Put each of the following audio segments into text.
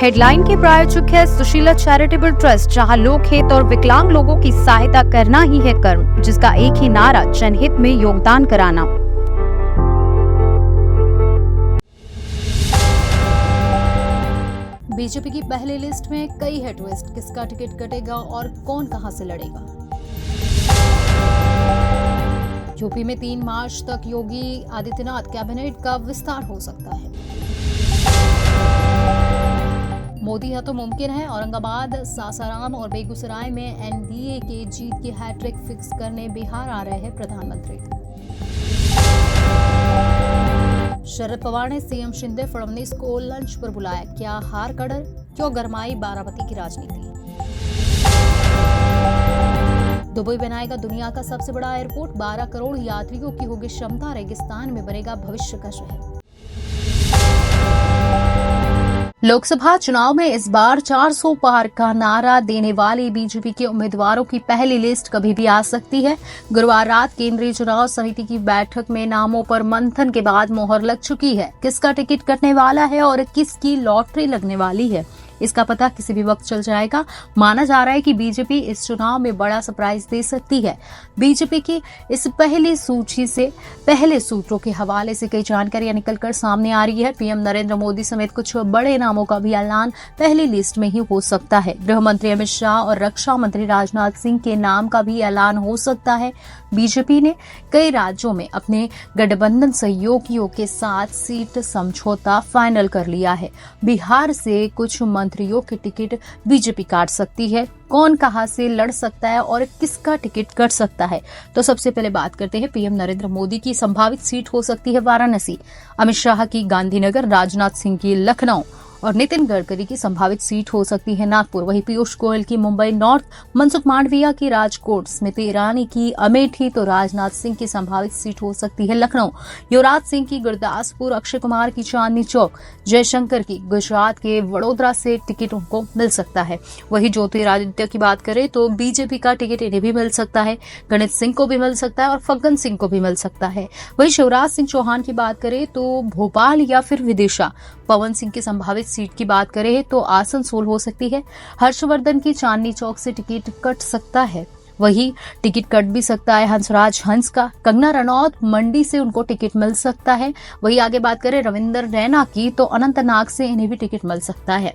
Headline के प्रायोजक है सुशीला चैरिटेबल ट्रस्ट, जहां लोक हित और विकलांग लोगों की सहायता करना ही है कर्म, जिसका एक ही नारा जनहित में योगदान कराना। बीजेपी की पहली लिस्ट में कई है ट्विस्ट, किसका टिकट कटेगा और कौन कहां से लड़ेगा। यूपी में 3 मार्च तक योगी आदित्यनाथ कैबिनेट का विस्तार हो सकता है। मोदी है तो मुमकिन है, औरंगाबाद, सासाराम और बेगूसराय में एनडीए के जीत की हैट्रिक फिक्स करने बिहार आ रहे हैं प्रधानमंत्री। शरद पवार ने सीएम शिंदे फडणवीस को लंच पर बुलाया, क्या हार का डर, क्यों गरमाई बारामती की राजनीति। दुबई बनाएगा दुनिया का सबसे बड़ा एयरपोर्ट, 12 करोड़ यात्रियों की होगी क्षमता, रेगिस्तान में बनेगा भविष्य का शहर। लोकसभा चुनाव में इस बार 400 पार का नारा देने वाली बीजेपी के उम्मीदवारों की पहली लिस्ट कभी भी आ सकती है। गुरुवार रात केंद्रीय चुनाव समिति की बैठक में नामों पर मंथन के बाद मोहर लग चुकी है। किसका टिकट कटने वाला है और किसकी लॉटरी लगने वाली है, इसका पता किसी भी वक्त चल जाएगा। माना जा रहा है कि बीजेपी इस चुनाव में बड़ा सरप्राइज दे सकती है। बीजेपी की इस पहली सूची से पहले सूत्रों के हवाले से कई जानकारियां निकलकर सामने आ रही है। पीएम नरेंद्र मोदी समेत कुछ बड़े नामों का भी ऐलान पहली लिस्ट में ही हो सकता है। गृह मंत्री अमित शाह और रक्षा मंत्री राजनाथ सिंह के नाम का भी ऐलान हो सकता है। बीजेपी ने कई राज्यों में अपने गठबंधन सहयोगियों के साथ सीट समझौता फाइनल कर लिया है। बिहार से कुछ मंत्रियों के टिकट बीजेपी काट सकती है। कौन कहां से लड़ सकता है और किसका टिकट कट सकता है, तो सबसे पहले बात करते हैं पीएम नरेंद्र मोदी की संभावित सीट हो सकती है वाराणसी, अमित शाह की गांधीनगर, राजनाथ सिंह की लखनऊ और नितिन गडकरी की संभावित सीट हो सकती है नागपुर। वहीं पीयूष गोयल की मुंबई नॉर्थ, मनसुख मांडविया की राजकोट, स्मृति ईरानी की अमेठी तो राजनाथ सिंह की संभावित सीट हो सकती है लखनऊ। युवराज सिंह की गुरदासपुर, अक्षय कुमार की चांदनी चौक, जयशंकर की गुजरात के वडोदरा से टिकट उनको मिल सकता है। वहीं ज्योतिरादित्य की बात करें तो बीजेपी का टिकट इन्हें भी मिल सकता है, गणेश सिंह को भी मिल सकता है और फग्गन सिंह को भी मिल सकता है। वहीं शिवराज सिंह चौहान की बात करें तो भोपाल या फिर विदिशा। पवन सिंह की संभावित सीट की बात करें तो आसनसोल हो सकती है। हर्षवर्धन की चांदनी चौक से टिकट कट सकता है। वही टिकट कट भी सकता है हंसराज हंस का। कंगना रनौत मंडी से उनको टिकट मिल सकता है। वही आगे बात करें रविंदर रैना की तो अनंतनाग से इन्हें भी टिकट मिल सकता है।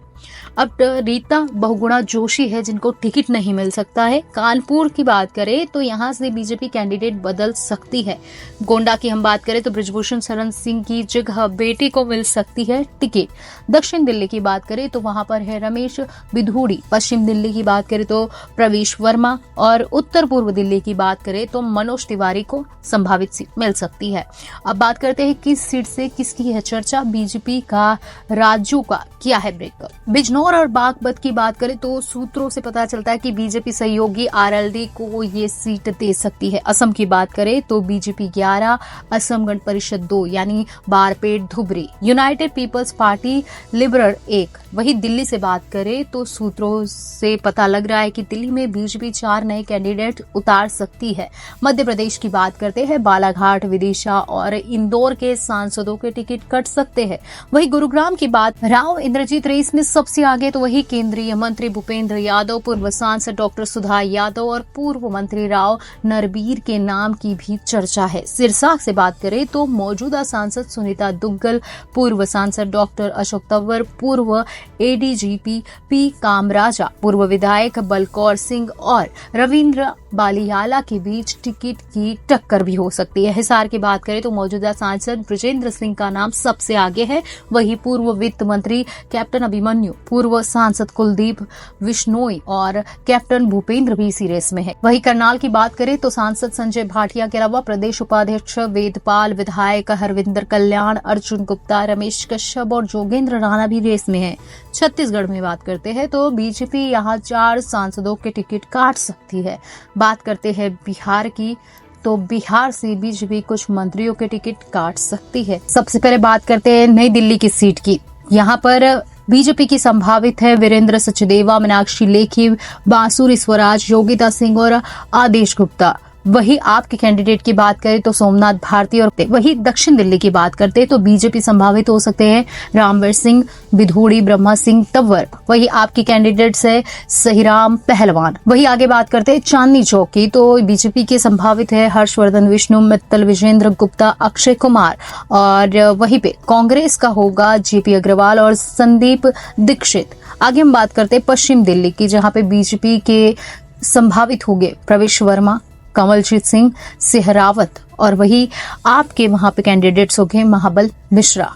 अब रीता बहुगुणा जोशी है जिनको टिकट नहीं मिल सकता है। कानपुर की बात करें तो यहां से बीजेपी कैंडिडेट बदल सकती है। गोंडा की हम बात करें तो बृजभूषण शरण सिंह की जगह बेटी को मिल सकती है टिकट। दक्षिण दिल्ली की बात करें तो वहां पर है रमेश बिधूड़ी। पश्चिम दिल्ली की बात करें तो प्रवेश वर्मा और उत्तर पूर्व दिल्ली की बात करें तो मनोज तिवारी को संभावित सीट मिल सकती है। अब बात करते हैं किस सीट से किसकी है चर्चा। बीजेपी का राज्यों का क्या है ब्रेकअप। बिजनौर और बागपत की बात करें तो सूत्रों से पता चलता है कि बीजेपी सहयोगी आरएलडी को ये सीट दे सकती है। असम की बात करें तो बीजेपी 11, असम गण परिषद 2 यानी Barpeta Dhubri, united people's party liberal 1। वहीं दिल्ली से बात करें तो सूत्रों से पता लग रहा है कि दिल्ली में बीजेपी 4 नए कैंडिडेट उतार सकती है। मध्य प्रदेश की बात करते हैं, बालाघाट, विदिशा और इंदौर के सांसदों के टिकट कट सकते हैं। वहीं गुरुग्राम की बात, राव इंद्रजीत रेस में सबसे आगे तो वही केंद्रीय मंत्री भूपेंद्र यादव, पूर्व सांसद डॉक्टर सुधा यादव और पूर्व मंत्री राव नरबीर के नाम की भी चर्चा है। सिरसा से बात करें तो मौजूदा सांसद सुनीता दुग्गल, पूर्व सांसद डॉक्टर अशोक तंवर, पूर्व एडीजीपी पी कामराजा, पूर्व विधायक बलकौर सिंह और रविंद्र बालियाला के बीच टिकट की टक्कर भी हो सकती है। हिसार की बात करें तो मौजूदा सांसद ब्रजेंद्र सिंह का नाम सबसे आगे है। वही पूर्व वित्त मंत्री कैप्टन अभिमन्यु, पूर्व सांसद कुलदीप विश्नोई और कैप्टन भूपेंद्र भी इसी रेस में है। वही करनाल की बात करें तो सांसद संजय भाटिया के अलावा प्रदेश उपाध्यक्ष वेदपाल, विधायक हरविंदर कल्याण, अर्जुन गुप्ता, रमेश कश्यप और जोगेंद्र राणा भी रेस में है। छत्तीसगढ़ में बात करते हैं तो बीजेपी यहाँ 4 सांसदों के टिकट काट सकती है। बात करते हैं बिहार की तो बिहार से बीजेपी कुछ मंत्रियों के टिकट काट सकती है। सबसे पहले बात करते हैं नई दिल्ली की सीट की। यहाँ पर बीजेपी की संभावित है वीरेंद्र सचदेवा, मीनाक्षी लेखी, बांसुरी स्वराज, योगिता सिंह और आदेश गुप्ता। वही आपके कैंडिडेट की बात करें तो सोमनाथ भारती, और वही दक्षिण दिल्ली की बात करते तो बीजेपी संभावित हो सकते हैं रामवीर सिंह, विधूड़ी ब्रह्मा सिंह तंवर। वही आपकी कैंडिडेट्स है सहीराम पहलवान। वही आगे बात करते हैं चांदनी चौक की, तो बीजेपी के संभावित है हर्षवर्धन विष्णु, मित्तल विजेंद्र गुप्ता, अक्षय कुमार। और वहीं पे कांग्रेस का होगा जेपी अग्रवाल और संदीप दीक्षित। आगे हम बात करते हैं पश्चिम दिल्ली की, जहां पे बीजेपी के संभावित होंगे प्रवेश वर्मा, कमलजीत सिंह सेहरावत, और वही आपके वहां पे कैंडिडेट्स हो गए महाबल मिश्रा।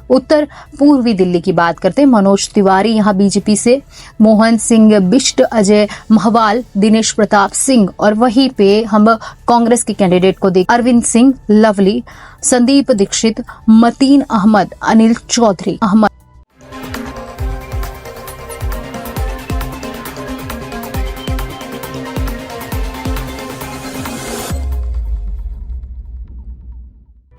उत्तर पूर्वी दिल्ली की बात करते हैं मनोज तिवारी यहां बीजेपी से, मोहन सिंह बिष्ट, अजय महवाल, दिनेश प्रताप सिंह। और वहीं पे हम कांग्रेस के कैंडिडेट को देख अरविंद सिंह लवली, संदीप दीक्षित, मतीन अहमद, अनिल चौधरी अहमद।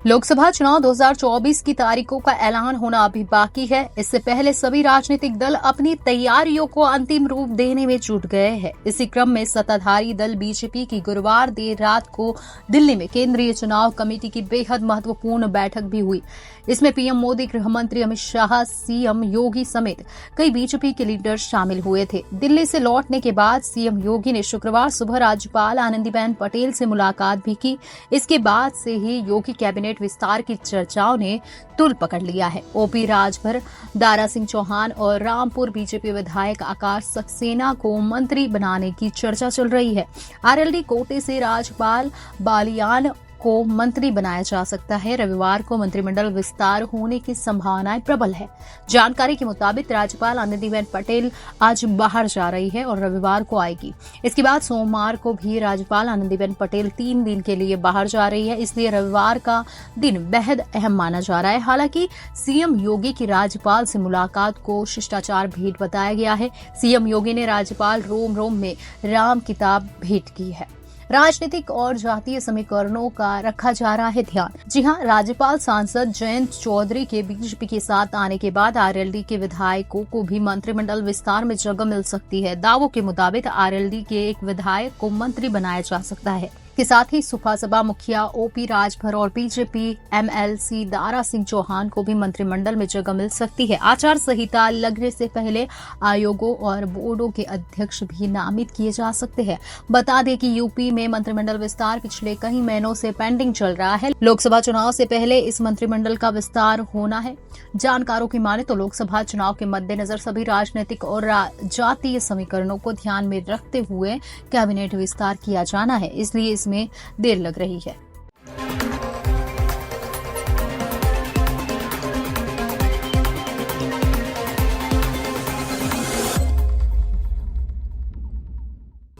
लोकसभा चुनाव 2024 की तारीखों का ऐलान होना अभी बाकी है। इससे पहले सभी राजनीतिक दल अपनी तैयारियों को अंतिम रूप देने में जुट गए हैं। इसी क्रम में सत्ताधारी दल बीजेपी की गुरुवार देर रात को दिल्ली में केंद्रीय चुनाव कमेटी की बेहद महत्वपूर्ण बैठक भी हुई। इसमें पीएम मोदी, गृह मंत्री अमित शाह, सीएम योगी समेत कई बीजेपी के लीडर शामिल हुए थे। दिल्ली से लौटने के बाद सीएम योगी ने शुक्रवार सुबह राज्यपाल आनंदीबेन पटेल से मुलाकात भी की। इसके बाद से ही योगी कैबिनेट विस्तार की चर्चाओं ने तुल पकड़ लिया है। ओपी राजभर, दारा सिंह चौहान और रामपुर बीजेपी विधायक आकाश सक्सेना को मंत्री बनाने की चर्चा चल रही है। आरएलडी कोटे से राजपाल बालियान को मंत्री बनाया जा सकता है। रविवार को मंत्रिमंडल विस्तार होने की संभावनाएं प्रबल है। जानकारी के मुताबिक राज्यपाल आनंदीबेन पटेल आज बाहर जा रही है और रविवार को आएगी। इसके बाद सोमवार को भी राज्यपाल आनंदीबेन पटेल 3 दिन के लिए बाहर जा रही है, इसलिए रविवार का दिन बेहद अहम माना जा रहा है। हालांकि सीएम योगी की राज्यपाल से मुलाकात को शिष्टाचार भेंट बताया गया है। सीएम योगी ने राज्यपाल रोम में राम किताब भेंट की है। राजनीतिक और जातीय समीकरणों का रखा जा रहा है ध्यान। जी हां, राज्यपाल सांसद जयंत चौधरी के बीजेपी के साथ आने के बाद आरएलडी के विधायकों को भी मंत्रिमंडल विस्तार में जगह मिल सकती है। दावों के मुताबिक आरएलडी के एक विधायक को मंत्री बनाया जा सकता है। के साथ ही सुपा सभा मुखिया ओपी राजभर और बीजेपी एमएलसी दारा सिंह चौहान को भी मंत्रिमंडल में जगह मिल सकती है। आचार संहिता लगने से पहले आयोगों और बोर्डों के अध्यक्ष भी नामित किए जा सकते हैं। बता दें कि यूपी में मंत्रिमंडल विस्तार पिछले कई महीनों से पेंडिंग चल रहा है। लोकसभा चुनाव से पहले इस मंत्रिमंडल का विस्तार होना है। जानकारों की माने तो लोकसभा चुनाव के मद्देनजर सभी राजनीतिक और जातीय समीकरणों को ध्यान में रखते हुए कैबिनेट विस्तार किया जाना है, इसलिए इसमें देर लग रही है।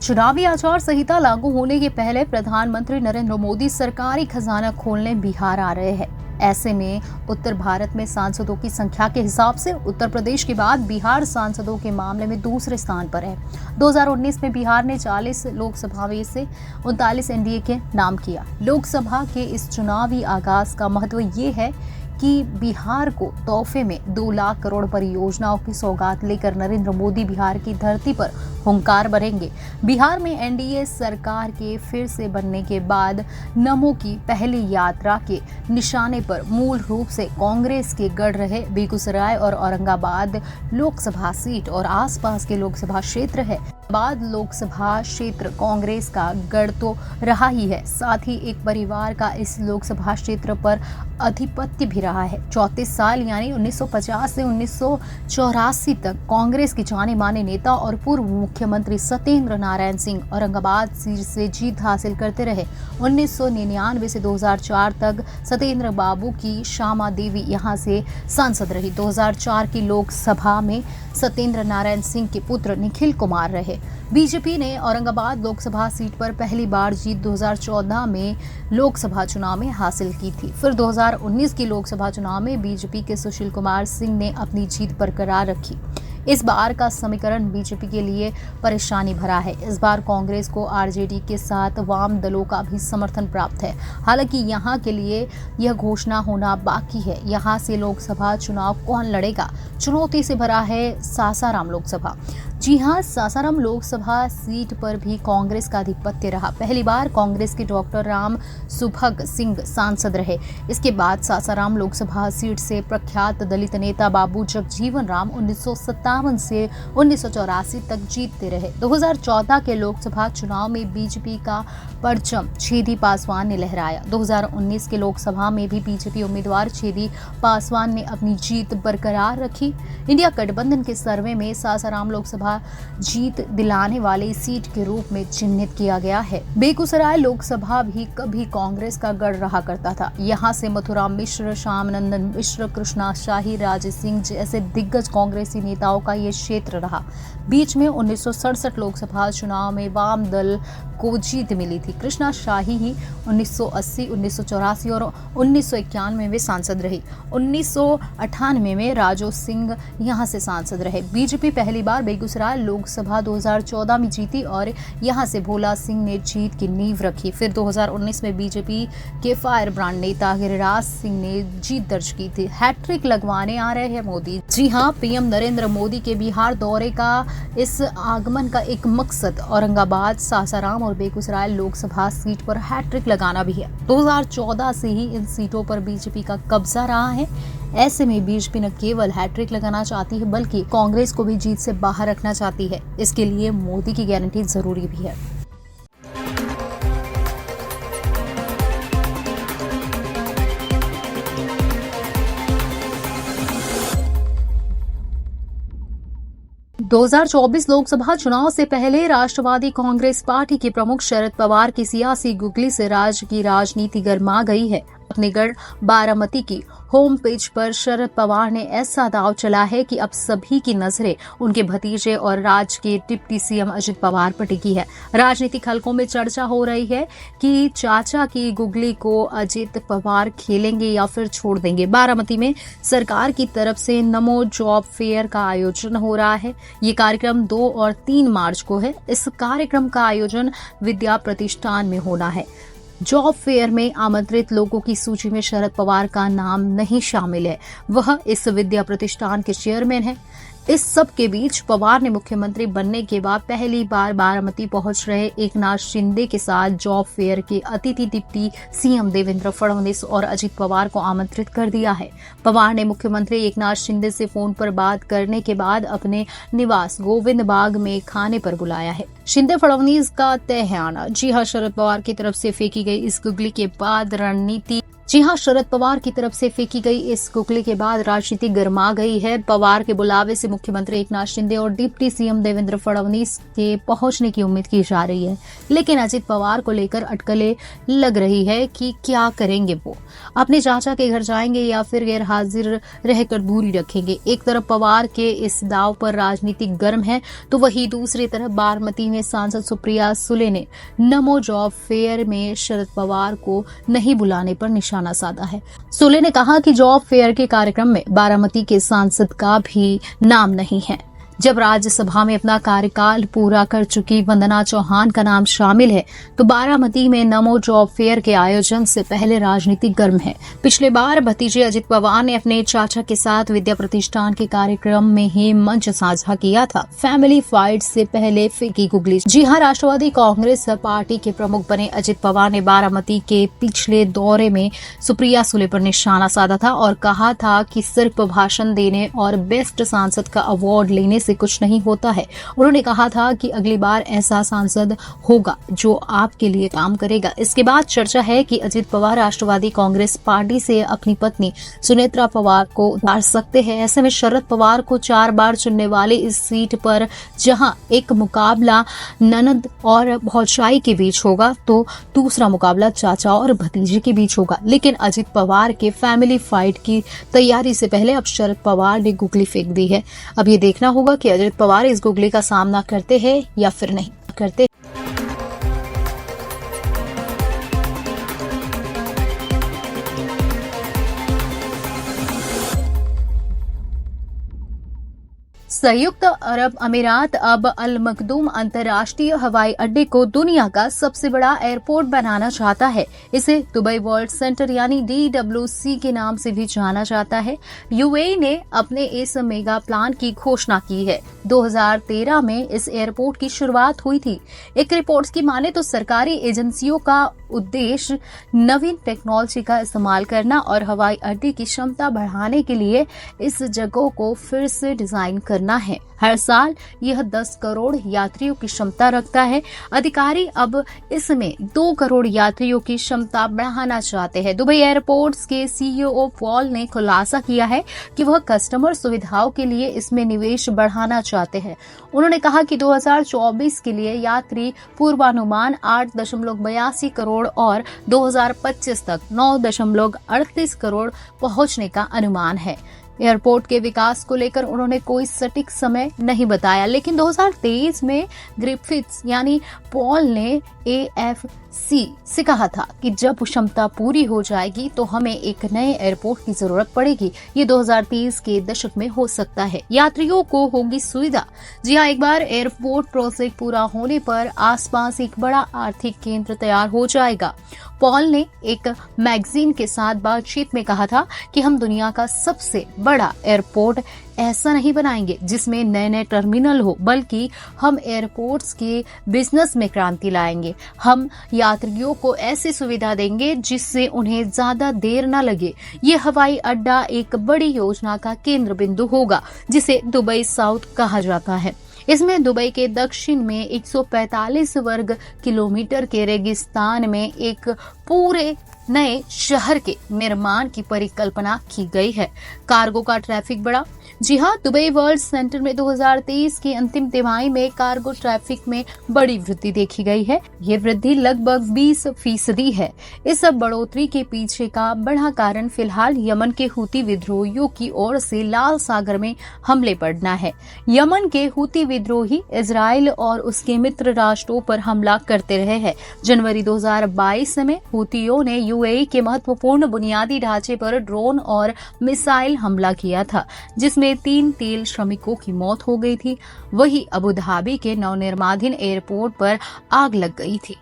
चुनावी आचार संहिता लागू होने के पहले प्रधानमंत्री नरेंद्र मोदी सरकारी खजाना खोलने बिहार आ रहे हैं। ऐसे में उत्तर भारत में सांसदों की संख्या के हिसाब से उत्तर प्रदेश के बाद बिहार सांसदों के मामले में दूसरे स्थान पर है। 2019 में बिहार ने 40 लोकसभा में से 39 एनडीए के नाम किया। लोकसभा के इस चुनावी आगाज का महत्व ये है कि बिहार को तोहफे में 2 लाख करोड़ परियोजनाओं की सौगात लेकर नरेंद्र मोदी बिहार की धरती पर हुंकार भरेंगे। बिहार में एनडीए सरकार के फिर से बनने के बाद नमो की पहली यात्रा के निशाने पर मूल रूप से कांग्रेस के गढ़ रहे बेगूसराय और औरंगाबाद लोकसभा सीट और आसपास के लोकसभा क्षेत्र है। बाद लोकसभा क्षेत्र कांग्रेस का गढ़ तो रहा ही है, साथ ही एक परिवार का इस लोकसभा क्षेत्र पर अधिपत्य भी रहा है। 34 साल यानी 1950 से 1984 तक कांग्रेस के जाने माने नेता और पूर्व मुख्यमंत्री सत्येंद्र नारायण सिंह औरंगाबाद सीट से जीत हासिल करते रहे। 1999 से 2004 तक सत्येंद्र बाबू की श्यामा देवी यहां से सांसद रही। 2004 की लोकसभा में सत्येंद्र नारायण सिंह के पुत्र निखिल कुमार रहे। बीजेपी ने औरंगाबाद लोकसभा सीट पर पहली बार जीत 2014 में लोकसभा चुनाव में हासिल की थी। फिर 2019 की लोकसभा चुनाव में बीजेपी के सुशील कुमार सिंह ने अपनी जीत बरकरार रखी। इस बार का समीकरण बीजेपी के लिए परेशानी भरा है। इस बार कांग्रेस को आरजेडी के साथ वाम दलों का भी समर्थन प्राप्त है। हालांकि यहां के लिए यह घोषणा होना बाकी है। यहां से लोकसभा चुनाव कौन लड़ेगा, चुनौती से भरा है सासाराम लोकसभा। जी हां, सासाराम लोकसभा सीट पर भी कांग्रेस का आधिपत्य रहा। पहली बार कांग्रेस के डॉक्टर राम सुभग सिंह सांसद रहे। इसके बाद सासाराम लोकसभा सीट से प्रख्यात दलित नेता बाबू जगजीवन राम 1957 से 1984 तक जीतते रहे। 2014 के लोकसभा चुनाव में बीजेपी का परचम छेदी पासवान ने लहराया। 2019 के लोकसभा में भी बीजेपी उम्मीदवार छेदी पासवान ने अपनी जीत बरकरार रखी। इंडिया गठबंधन के सर्वे में सासाराम लोकसभा जीत दिलाने वाली सीट के रूप में चिन्हित किया गया है। बेगूसराय लोकसभा भी कभी कांग्रेस का गढ़ रहा करता था। यहाँ से मथुराम मिश्र, श्याम नंदन मिश्र, कृष्णा शाही, राज सिंह जैसे दिग्गज कांग्रेसी नेताओं का ये क्षेत्र रहा। बीच में 1967 लोकसभा चुनाव में वाम दल को जीत मिली थी। कृष्णा शाही ही 1980, 1984 और 1991 में सांसद रही। 1998 में राजो सिंह यहां से सांसद रहे। बीजेपी पहली बार बेगूसराय लोकसभा 2014 में जीती और यहां से भोला सिंह ने जीत की नींव रखी। फिर 2019 में बीजेपी के फायर ब्रांड नेता गिरिराज सिंह ने जीत दर्ज की थी। हैट्रिक लगवाने आ रहे हैं मोदी। जी हां, पीएम नरेंद्र मोदी के बिहार दौरे का इस आगमन का एक मकसद औरंगाबाद, सासाराम और बेगूसराय लोकसभा सीट पर हैट्रिक लगाना भी है। 2014 से ही इन सीटों पर बीजेपी का कब्जा रहा है। ऐसे में बीजेपी न केवल हैट्रिक लगाना चाहती है बल्कि कांग्रेस को भी जीत से बाहर रखना चाहती है। इसके लिए मोदी की गारंटी जरूरी भी है। – 2024 लोकसभा चुनाव से पहले राष्ट्रवादी कांग्रेस पार्टी के प्रमुख शरद पवार की सियासी गुगली से राज्य की राजनीति गर्मा गई है। अपने गढ़ बारामती की होम पेज पर शरद पवार ने ऐसा दाव चला है कि अब सभी की नजरें उनके भतीजे और राज्य के डिप्टी सीएम अजित पवार पर टिकी है। राजनीतिक हलकों में चर्चा हो रही है कि चाचा की गुगली को अजित पवार खेलेंगे या फिर छोड़ देंगे। बारामती में सरकार की तरफ से नमो जॉब फेयर का आयोजन हो रहा है। ये कार्यक्रम 2 और 3 मार्च को है। इस कार्यक्रम का आयोजन विद्या प्रतिष्ठान में होना है। जॉब फेयर में आमंत्रित लोगों की सूची में शरद पवार का नाम नहीं शामिल है। वह इस विद्या प्रतिष्ठान के चेयरमैन हैं। इस सब के बीच पवार ने मुख्यमंत्री बनने के बाद पहली बार बारामती पहुंच रहे एकनाथ शिंदे के साथ जॉब फेयर के अतिथि डिप्टी सीएम देवेंद्र फडणवीस और अजित पवार को आमंत्रित कर दिया है। पवार ने मुख्यमंत्री एकनाथ शिंदे से फोन पर बात करने के बाद अपने निवास गोविंद बाग में खाने पर बुलाया है। शिंदे फडणवीस का तय है आना। जी हां, शरद पवार की तरफ से फेंकी गई इस गुगली के बाद रणनीति शरद पवार की तरफ से फेंकी गई इस गुगली के बाद राजनीति गर्मा गई है। पवार के बुलावे से मुख्यमंत्री एकनाथ शिंदे और डिप्टी सीएम देवेंद्र फडणवीस के पहुंचने की उम्मीद की जा रही है, लेकिन अजित पवार को लेकर अटकलें लग रही है कि क्या करेंगे। वो अपने चाचा के घर जाएंगे या फिर गैर हाजिर रहकर दूरी रखेंगे। एक तरफ पवार के इस दाव पर राजनीति गर्म है तो वहीं दूसरी तरफ बारामती में सांसद सुप्रिया सुले ने नमो जॉब फेयर में शरद पवार को नहीं बुलाने पर निशाना साधा है। सुले ने कहा कि जॉब फेयर के कार्यक्रम में बारामती के सांसद का भी नाम नहीं है। जब राज्यसभा में अपना कार्यकाल पूरा कर चुकी वंदना चौहान का नाम शामिल है तो बारामती में नमो जॉब फेयर के आयोजन से पहले राजनीति गर्म है। पिछले बार भतीजे अजित पवार ने अपने चाचा के साथ विद्या प्रतिष्ठान के कार्यक्रम में ही मंच साझा किया था। फैमिली फाइट से पहले फेंकी गुगली। जी हां, राष्ट्रवादी कांग्रेस पार्टी के प्रमुख बने अजित पवार ने बारामती के पिछले दौरे में सुप्रिया सुले पर निशाना साधा था और कहा था कि सिर्फ भाषण देने और बेस्ट सांसद का अवार्ड लेने से कुछ नहीं होता है। उन्होंने कहा था कि अगली बार ऐसा सांसद होगा जो आपके लिए काम करेगा। इसके बाद चर्चा है कि अजित पवार राष्ट्रवादी कांग्रेस पार्टी से अपनी पत्नी सुनेत्रा पवार को उतार सकते हैं। ऐसे में शरद पवार को 4 बार चुनने वाले इस सीट पर जहां एक मुकाबला ननद और भौजाई के बीच होगा तो दूसरा मुकाबला चाचा और भतीजे के बीच होगा। लेकिन अजित पवार के फैमिली फाइट की तैयारी से पहले अब शरद पवार ने गुगली फेंक दी है। अब ये देखना होगा कि अजित पवार इस गुगली का सामना करते हैं या फिर नहीं करते। संयुक्त अरब अमीरात अब अल मखदूम अंतर्राष्ट्रीय हवाई अड्डे को दुनिया का सबसे बड़ा एयरपोर्ट बनाना चाहता है। इसे दुबई वर्ल्ड सेंटर यानी DWC के नाम से भी जाना जाता है। यूएई ने अपने इस मेगा प्लान की घोषणा की है। 2013 में इस एयरपोर्ट की शुरुआत हुई थी। एक रिपोर्ट की माने तो सरकारी एजेंसियों का उद्देश्य नवीन टेक्नोलॉजी का इस्तेमाल करना और हवाई अड्डे की क्षमता बढ़ाने के लिए इस जगह को फिर से डिजाइन करना है। हर साल यह 10 करोड़ यात्रियों की क्षमता रखता है। अधिकारी अब इसमें 2 करोड़ यात्रियों की क्षमता बढ़ाना चाहते हैं। दुबई एयरपोर्ट्स के CEO पॉल ने खुलासा किया है कि वह कस्टमर सुविधाओं के लिए इसमें निवेश बढ़ाना चाहते हैं। उन्होंने कहा कि 2024 के लिए यात्री पूर्वानुमान 8.82 करोड़ और 2025 तक 9.38 करोड़ पहुंचने का अनुमान है। एयरपोर्ट के विकास को लेकर उन्होंने कोई सटीक समय नहीं बताया, लेकिन 2023 में ग्रिफिथ्स यानी पॉल ने AFC से कहा था कि जब क्षमता पूरी हो जाएगी तो हमें एक नए एयरपोर्ट की जरूरत पड़ेगी। ये 2030 के दशक में हो सकता है। यात्रियों को होगी सुविधा। जी हाँ, एक बार एयरपोर्ट प्रोजेक्ट पूरा होने पर आसपास एक बड़ा आर्थिक केंद्र तैयार हो जाएगा। पॉल ने एक मैगजीन के साथ बातचीत में कहा था कि हम दुनिया का सबसे बड़ा एयरपोर्ट ऐसा नहीं बनाएंगे जिसमें नए नए टर्मिनल हो, बल्कि हम एयरपोर्ट्स के बिजनेस में क्रांति लाएंगे। हम यात्रियों को ऐसी सुविधा देंगे जिससे उन्हें ज्यादा देर न लगे। ये हवाई अड्डा एक बड़ी योजना का केंद्र बिंदु होगा जिसे दुबई साउथ कहा जाता है। इसमें दुबई के दक्षिण में 145 वर्ग किलोमीटर के रेगिस्तान में एक पूरे नए शहर के निर्माण की परिकल्पना की गई है। कार्गो का ट्रैफिक बढ़ा। जी हाँ, दुबई वर्ल्ड सेंटर में 2023 की अंतिम तिमाही में कार्गो ट्रैफिक में बड़ी वृद्धि देखी गई है। ये वृद्धि लगभग 20% है। इस बढ़ोतरी के पीछे का बड़ा कारण फिलहाल यमन के हूती विद्रोहियों की ओर से लाल सागर में हमले पड़ना है। यमन के हूती विद्रोही इजराइल और उसके मित्र राष्ट्रों पर हमला करते रहे हैं। जनवरी 2022 में हूतियों ने यूएई के महत्वपूर्ण बुनियादी ढांचे पर ड्रोन और मिसाइल हमला किया था, जिसमें 3 तेल श्रमिकों की मौत हो गई थी। वही अबू धाबी के नवनिर्माणाधीन एयरपोर्ट पर आग लग गई थी।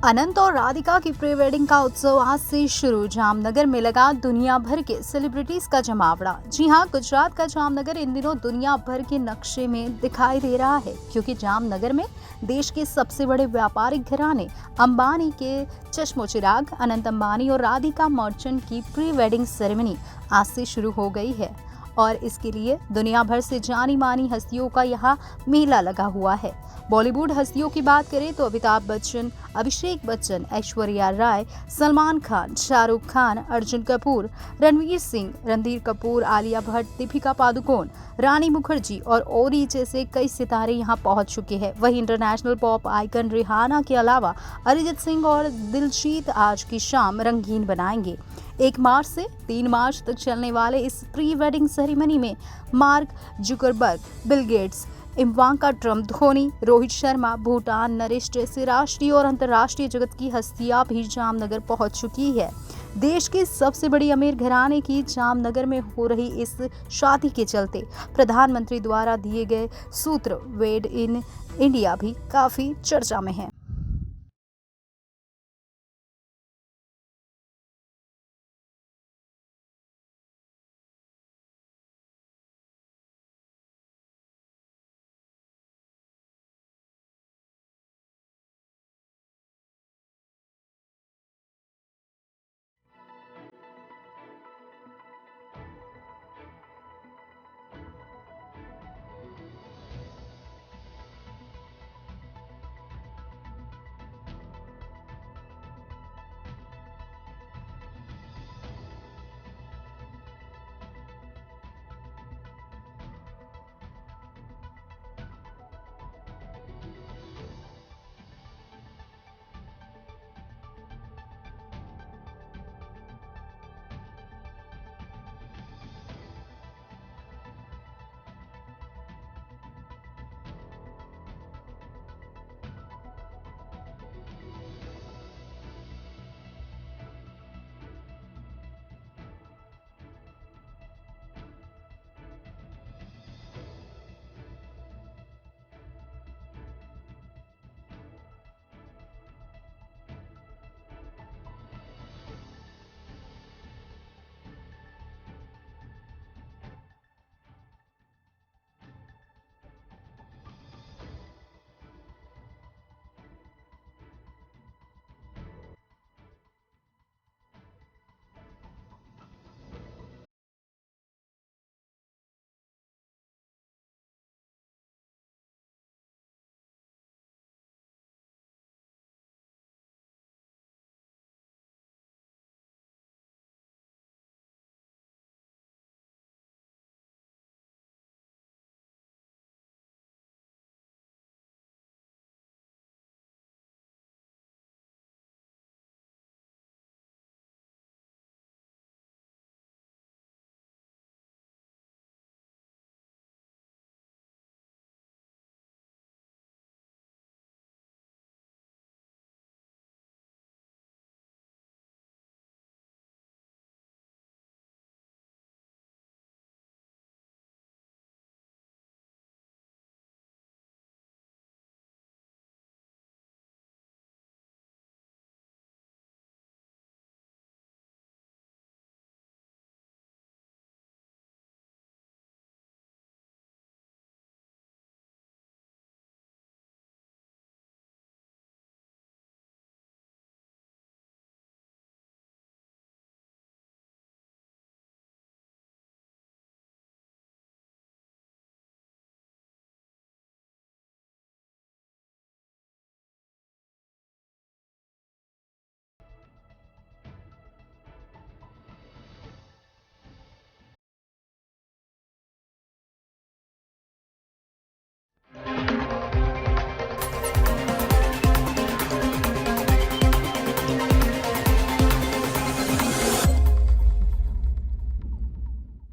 अनंत और राधिका की प्री वेडिंग का उत्सव आज से शुरू। जामनगर में लगा दुनिया भर के सेलिब्रिटीज का जमावड़ा। जी हाँ, गुजरात का जामनगर इन दिनों दुनिया भर के नक्शे में दिखाई दे रहा है, क्योंकि जामनगर में देश के सबसे बड़े व्यापारिक घराने अंबानी के चश्मोचिराग अनंत अंबानी और राधिका मर्चेंट की प्री वेडिंग सेरेमनी आज से शुरू हो गई है और इसके लिए दुनिया भर से जानी मानी हस्तियों का यहाँ मेला लगा हुआ है। बॉलीवुड हस्तियों की बात करें तो अमिताभ बच्चन, अभिषेक बच्चन, ऐश्वर्या राय, सलमान खान, शाहरुख खान, अर्जुन कपूर, रणवीर सिंह, रणधीर कपूर, आलिया भट्ट, दीपिका पादुकोण, रानी मुखर्जी और ओरी जैसे कई सितारे यहाँ पहुँच चुके हैं। वहीं इंटरनेशनल पॉप आइकन रिहाना के अलावा अरिजीत सिंह और दिलजीत आज की शाम रंगीन बनाएंगे। 1 मार्च से 3 मार्च तक चलने वाले इस प्री वेडिंग सेरेमनी में mark Zuckerberg, Bill Gates, Ivanka Trump, Dhoni, Rohit Sharma, Bhutan Naresh जैसे राष्ट्रीय और अंतर्राष्ट्रीय जगत की हस्तियां भी जामनगर पहुंच चुकी है। देश के सबसे बड़ी अमीर घराने की जामनगर में हो रही इस शादी के चलते प्रधानमंत्री द्वारा दिए गए सूत्र मेड इन इंडिया भी काफी चर्चा में है।